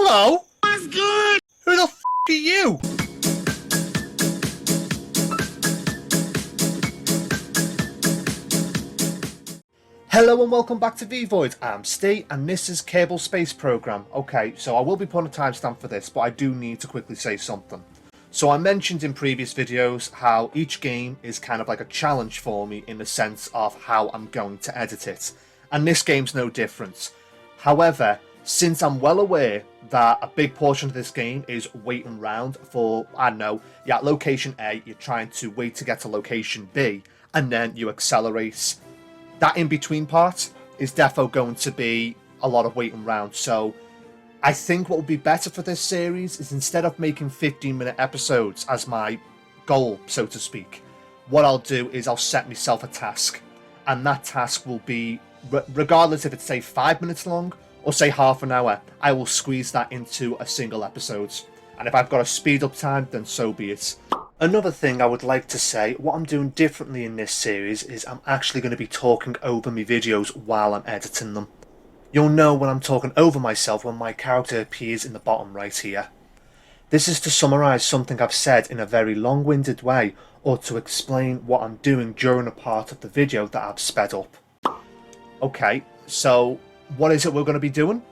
Hello? What's good? Who the f*** are you? Hello and welcome back to VEEVOID. I'm Steve and this is Kerbal Space Program. Okay, so I will be putting a timestamp for this, but I do need to quickly say something. So I mentioned in previous videos how each game is kind of like a challenge for me in the sense of how I'm going to edit it. And this game's no different. However, since I'm well aware that a big portion of this game is waiting around for, I don't know, you're at location A, you're trying to wait to get to location B, and then you accelerate. That in-between part is defo going to be a lot of waiting around. So I think what would be better for this series is instead of making 15-minute episodes as my goal, so to speak, what I'll do is I'll set myself a task. And that task will be, regardless if it's, say, 5 minutes long or, say, half an hour, I will squeeze that into a single episode. And if I've got a speed-up time, then so be it. Another thing I would like to say, what I'm doing differently in this series is I'm actually going to be talking over my videos while I'm editing them. You'll know when I'm talking over myself when my character appears in the bottom right here. This is to summarise something I've said in a very long-winded way, or to explain what I'm doing during a part of the video that I've sped up. Okay, so what is it we're going to be doing?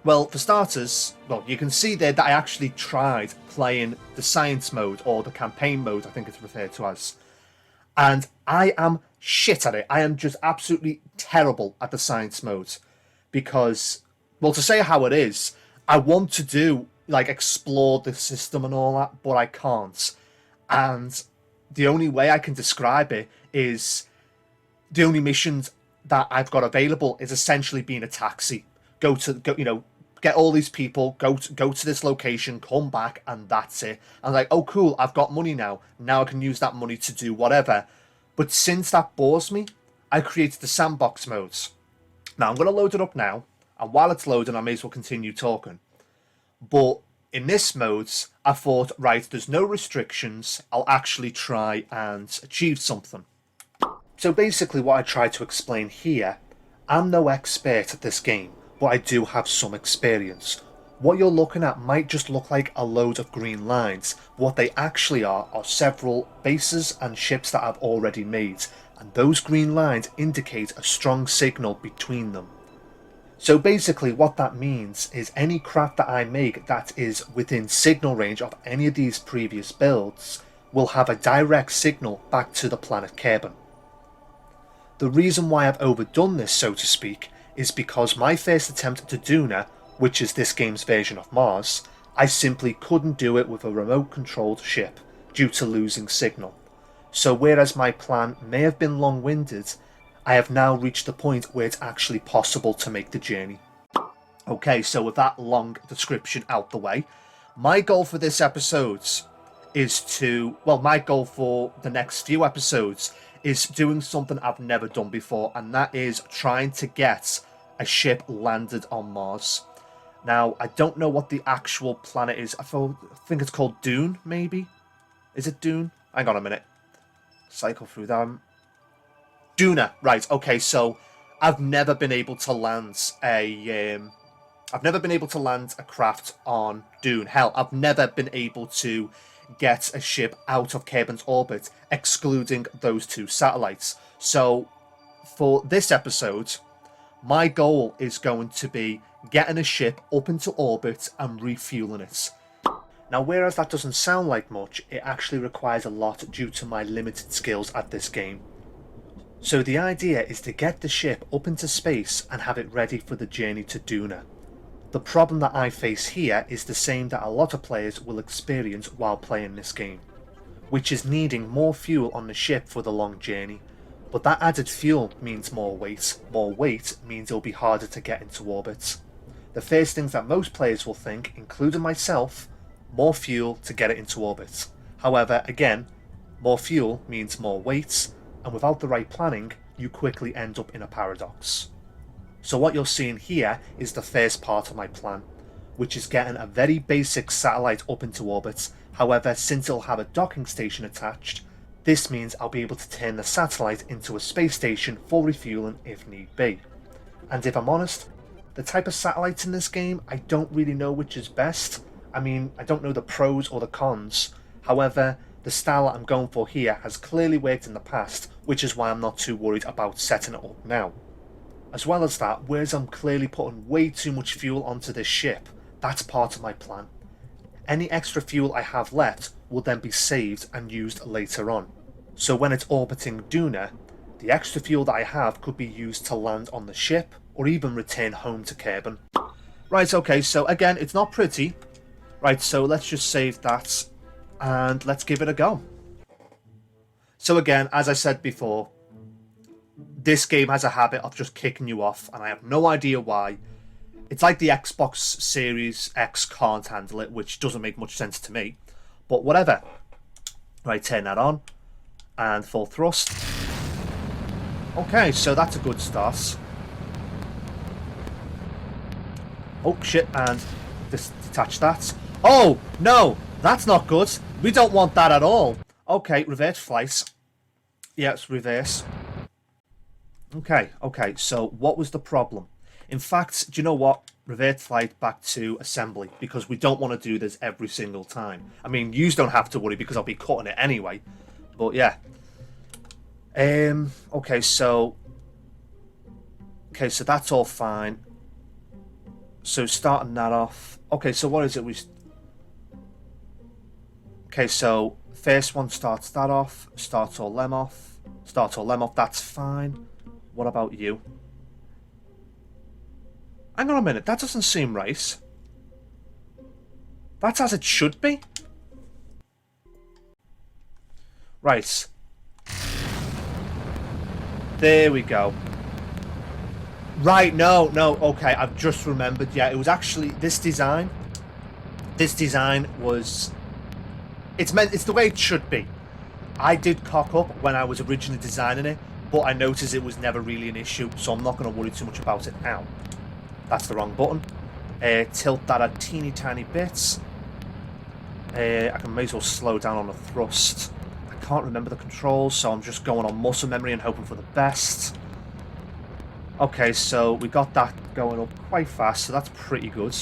Well, for starters, well, you can see there that I actually tried playing the science mode, or the campaign mode, I think it's referred to as. And I am shit at it. I am just absolutely terrible at the science mode. Because, well, to say how it is, I want to do, like, explore the system and all that, but I can't. And the only way I can describe it is the only missions that I've got available is essentially being a taxi. Go, get all these people, go to this location, come back, and that's it. I'm like, oh cool, I've got money now. Now I can use that money to do whatever. But since that bores me, I created the sandbox modes. Now I'm going to load it up now, and while it's loading, I may as well continue talking. But in this mode, I thought, right, there's no restrictions. I'll actually try and achieve something. So basically what I tried to explain here, I'm no expert at this game, but I do have some experience. What you're looking at might just look like a load of green lines, but what they actually are several bases and ships that I've already made, and those green lines indicate a strong signal between them. So basically what that means is any craft that I make that is within signal range of any of these previous builds will have a direct signal back to the planet Kerbal. The reason why I've overdone this, so to speak, is because my first attempt to Duna, which is this game's version of Mars, I simply couldn't do it with a remote controlled ship due to losing signal. So whereas my plan may have been long-winded, I have now reached the point where it's actually possible to make the journey. Okay, so with that long description out the way, my goal for this episode is to, well, my goal for the next few episodes is doing something I've never done before, and that is trying to get a ship landed on Mars. Now, I don't know what the actual planet is. I think it's called Dune, maybe? Is it Dune? Hang on a minute. Cycle through them. Duna, right, okay, so I've never been able to land a craft on Dune. Hell, I've never been able to get a ship out of Kerbal's orbit, excluding those two satellites. So, for this episode, my goal is going to be getting a ship up into orbit and refueling it. Now, whereas that doesn't sound like much, it actually requires a lot due to my limited skills at this game. So the idea is to get the ship up into space and have it ready for the journey to Duna. The problem that I face here is the same that a lot of players will experience while playing this game, which is needing more fuel on the ship for the long journey. But that added fuel means more weight. More weight means it'll be harder to get into orbit. The first things that most players will think, including myself, more fuel to get it into orbit. However, again, more fuel means more weight, and without the right planning, you quickly end up in a paradox. So what you're seeing here is the first part of my plan, which is getting a very basic satellite up into orbit. However, since it'll have a docking station attached, this means I'll be able to turn the satellite into a space station for refueling if need be. And if I'm honest, the type of satellites in this game, I don't really know which is best. I mean, I don't know the pros or the cons. However, the style that I'm going for here has clearly worked in the past, which is why I'm not too worried about setting it up now. As well as that, whereas I'm clearly putting way too much fuel onto this ship, that's part of my plan. Any extra fuel I have left will then be saved and used later on. So when it's orbiting Duna, the extra fuel that I have could be used to land on the ship, or even return home to Kerbal. Right, okay, so again, it's not pretty. Right, so let's just save that, and let's give it a go. So again, as I said before, this game has a habit of just kicking you off, and I have no idea why. It's like the Xbox Series X can't handle it, which doesn't make much sense to me. But whatever. Right, turn that on. And full thrust. Okay, so that's a good start. Oh, shit, and detach that. Oh, no, that's not good. We don't want that at all. Okay, reverse flight. Yes, reverse. Okay, so what was the problem? In fact, do you know what? Revert flight back to assembly, because we don't want to do this every single time. I mean, yous don't have to worry because I'll be cutting it anyway. But yeah. Okay, so that's all fine. So starting that off. Okay, so what is it? Okay, so first one starts that off. Start all them off. That's fine. What about you? Hang on a minute, that doesn't seem right. That's as it should be. Right. There we go. Right, no, okay, I've just remembered. Yeah, it was actually this design. This design was... It's the way it should be. I did cock up when I was originally designing it, but I noticed it was never really an issue, so I'm not going to worry too much about it now. That's the wrong button. Tilt that a teeny tiny bit. I may as well slow down on the thrust. I can't remember the controls, so I'm just going on muscle memory and hoping for the best. Okay, so we got that going up quite fast, so that's pretty good.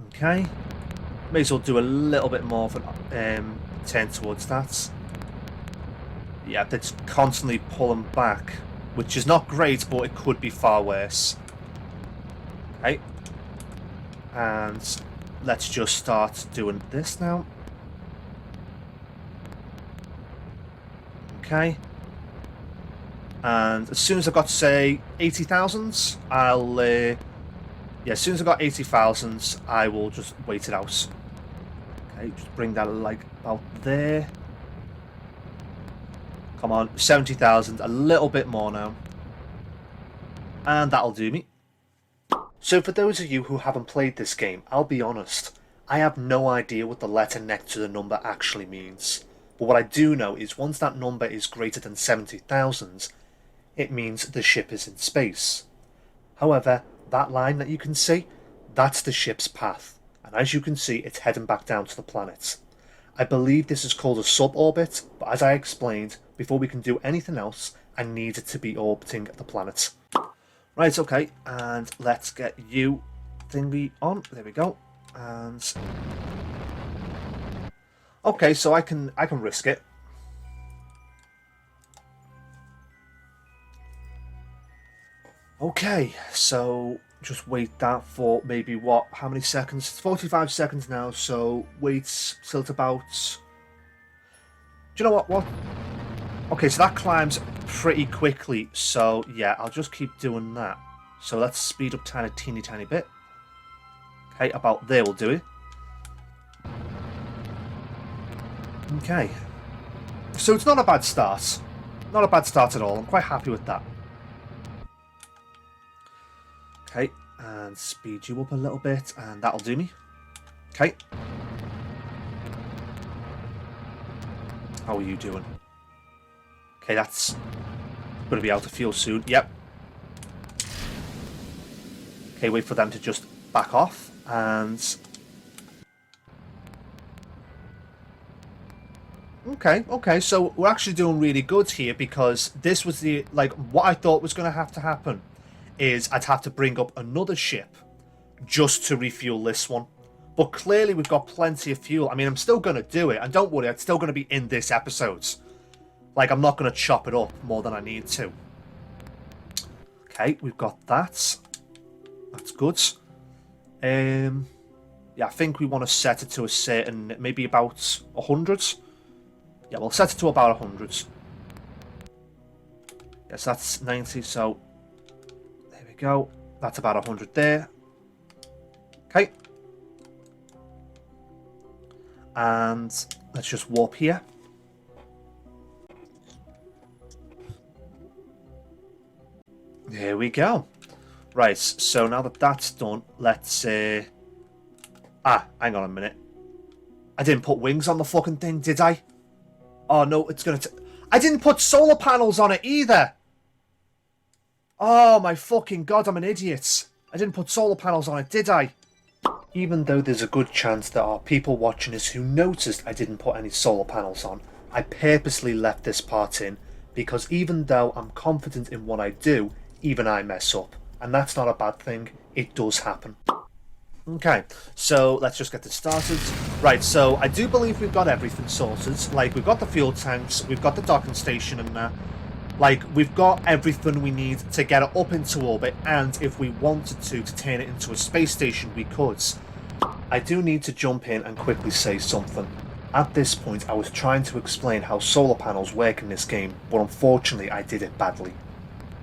Okay. May as well do a little bit more of a turn towards that. Yeah, that's constantly pulling back, which is not great, but it could be far worse. Okay. And let's just start doing this now. Okay. And as soon as I've got, say, 80,000, I'll... yeah, as soon as I've got 80,000, I will just wait it out. Okay, just bring that, like, about there. Come on, 70,000, a little bit more now. And that'll do me. So for those of you who haven't played this game, I'll be honest, I have no idea what the letter next to the number actually means. But what I do know is once that number is greater than 70,000, it means the ship is in space. However, that line that you can see, that's the ship's path. And as you can see, it's heading back down to the planet. I believe this is called a suborbit, but as I explained, before we can do anything else, I need it to be orbiting the planet. Right, okay, and let's get you thingy on. There we go. And okay, so I can risk it. Okay, so just wait that for maybe what? How many seconds? It's 45 seconds now, so wait till it's about... Do you know what? Okay, so that climbs pretty quickly, so yeah, I'll just keep doing that. So let's speed up teeny tiny bit. Okay, about there will do it. Okay. So it's not a bad start. Not a bad start at all. I'm quite happy with that. Okay, and speed you up a little bit, and that'll do me. Okay. How are you doing? Okay, that's going to be out of fuel soon. Yep. Okay, wait for them to just back off, and... Okay, so we're actually doing really good here, because this was the, like, what I thought was going to happen is I'd have to bring up another ship just to refuel this one. But clearly we've got plenty of fuel. I mean, I'm still going to do it. And don't worry, it's still going to be in this episode. Like, I'm not going to chop it up more than I need to. Okay, we've got that. That's good. Yeah, I think we want to set it to a certain, maybe about 100. Yeah, we'll set it to about 100. Yes, that's 90, so there we go. That's about 100 there. Okay. And let's just warp here. There we go. Right, so now that that's done, let's... hang on a minute. I didn't put wings on the fucking thing, did I? Oh, no, it's going to... I didn't put solar panels on it either! Oh, my fucking god, I'm an idiot. I didn't put solar panels on it, did I? Even though there's a good chance there are people watching this who noticed I didn't put any solar panels on, I purposely left this part in, because even though I'm confident in what I do, even I mess up. And that's not a bad thing, it does happen. Okay, so let's just get this started. Right, so I do believe we've got everything sorted. Like, we've got the fuel tanks, we've got the docking station and that. Like, we've got everything we need to get it up into orbit, and if we wanted to turn it into a space station, we could. I do need to jump in and quickly say something. At this point, I was trying to explain how solar panels work in this game, but unfortunately I did it badly.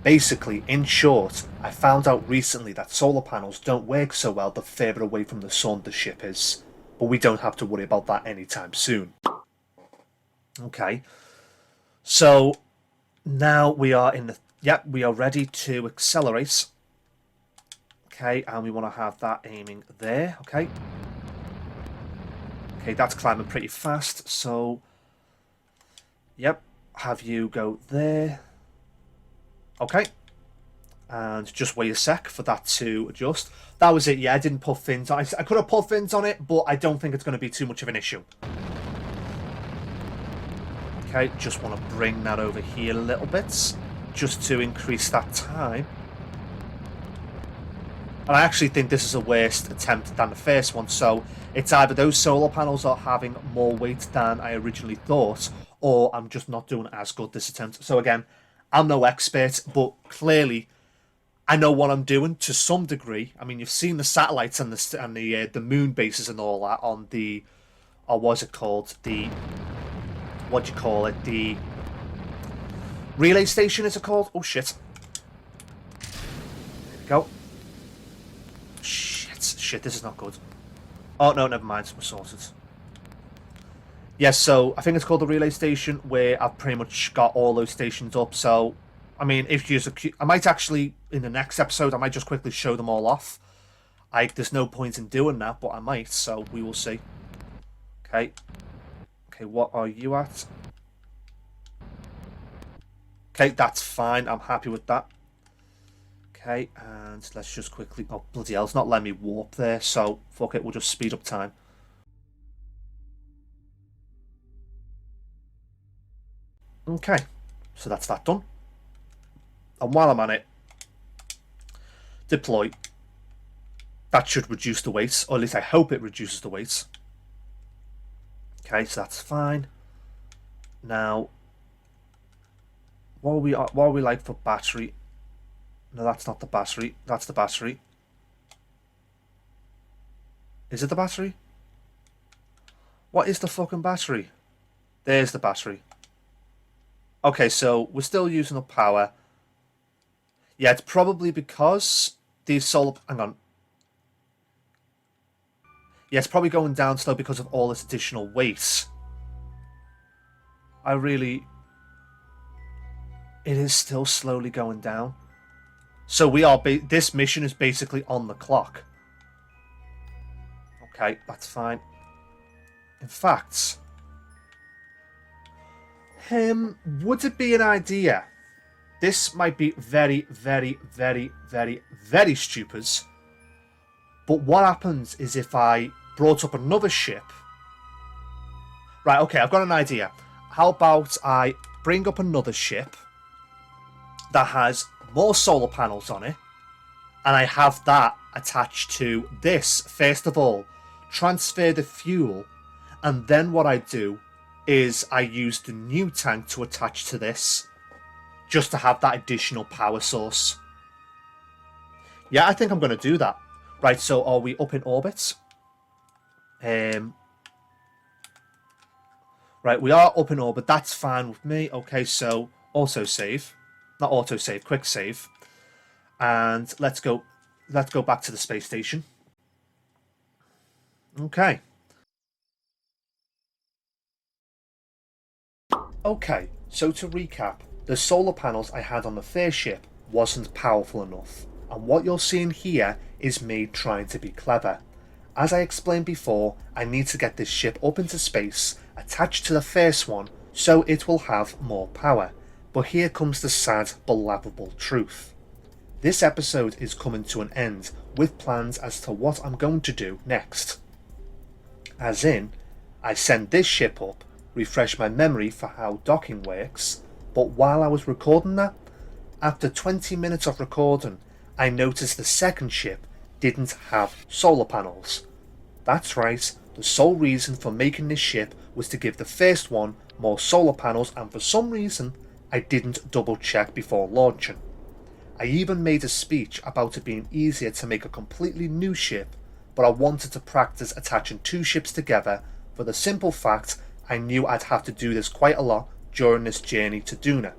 Basically, in short, I found out recently that solar panels don't work so well the further away from the sun the ship is. But we don't have to worry about that anytime soon. Okay, so now we are in the... Yep, we are ready to accelerate. Okay, and we want to have that aiming there, okay. Okay, that's climbing pretty fast, so... Yep, have you go there. Okay, and just wait a sec for that to adjust. That was it, yeah, I didn't put fins on it. I could have put fins on it, but I don't think it's going to be too much of an issue. Okay, just want to bring that over here a little bit, just to increase that time. And I actually think this is a worse attempt than the first one, so it's either those solar panels are having more weight than I originally thought, or I'm just not doing as good this attempt. So again, I'm no expert, but clearly I know what I'm doing to some degree. I mean, you've seen the satellites and the moon bases and all that on the, or what's it called? The, what do you call it? The relay station, is it called? Oh shit! There we go. Shit, this is not good. Oh no, never mind. We're sorted. Yes, so I think it's called the relay station, where I've pretty much got all those stations up. So, I mean, if you, I might actually, in the next episode, I might just quickly show them all off. There's no point in doing that, but I might, so we will see. Okay. Okay, what are you at? Okay, that's fine. I'm happy with that. Okay, and let's just quickly... Oh, bloody hell, it's not letting me warp there, so fuck it, we'll just speed up time. Okay, so that's that done. And while I'm on it, deploy. That should reduce the weight, or at least I hope it reduces the weight. Okay, so that's fine. Now, what are we like for battery? No, that's not the battery. That's the battery. Is it the battery? What is the fucking battery? There's the battery. Okay, so we're still using up power. Yeah, it's probably because these solar... Hang on. Yeah, it's probably going down slow because of all this additional weight. I really... It is still slowly going down. So we are... This mission is basically on the clock. Okay, that's fine. In fact... would it be an idea? This might be very, very, very, very, very stupid. But what happens is if I brought up another ship... Right, okay, I've got an idea. How about I bring up another ship that has more solar panels on it, and I have that attached to this. First of all, transfer the fuel, and then what I do is I use the new tank to attach to this, just to have that additional power source. Yeah, I think I'm going to do that. Right, so are we up in orbit? Right, we are up in orbit. That's fine with me. Okay, so autosave. Not autosave, quick save. And let's go back to the space station. Okay. Okay, so to recap, the solar panels I had on the first ship wasn't powerful enough, and what you're seeing here is me trying to be clever. As I explained before, I need to get this ship up into space, attached to the first one, so it will have more power. But here comes the sad but laughable truth. This episode is coming to an end with plans as to what I'm going to do next. As in, I send this ship up, refresh my memory for how docking works, but while I was recording that, after 20 minutes of recording, I noticed the second ship didn't have solar panels. That's right, the sole reason for making this ship was to give the first one more solar panels, and for some reason I didn't double check before launching. I even made a speech about it being easier to make a completely new ship, but I wanted to practice attaching two ships together for the simple fact I knew I'd have to do this quite a lot during this journey to Duna.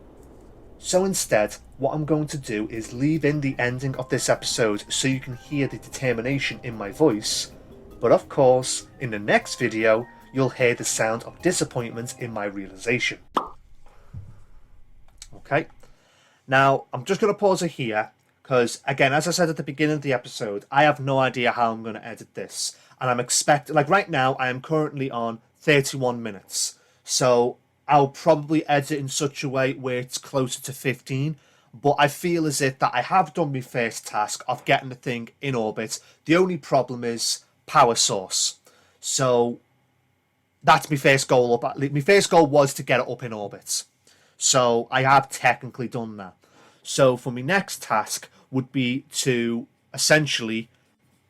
So instead, what I'm going to do is leave in the ending of this episode so you can hear the determination in my voice, but of course, in the next video, you'll hear the sound of disappointment in my realization. Okay, now I'm just going to pause it here, because again, as I said at the beginning of the episode, I have no idea how I'm going to edit this, and I'm expecting, like right now, I am currently on 31 minutes, so I'll probably edit in such a way where it's closer to 15, but I feel as if that I have done my first task of getting the thing in orbit. The only problem is power source. So that's my first goal up. My first goal was to get it up in orbit. So I have technically done that. So for my next task would be to essentially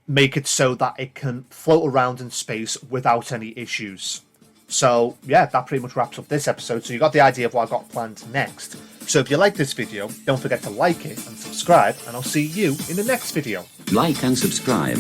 make it so that it can float around in space without any issues. So yeah, that pretty much wraps up this episode. So you got the idea of what I've got planned next. So if you like this video, don't forget to like it and subscribe, and I'll see you in the next video. Like and subscribe.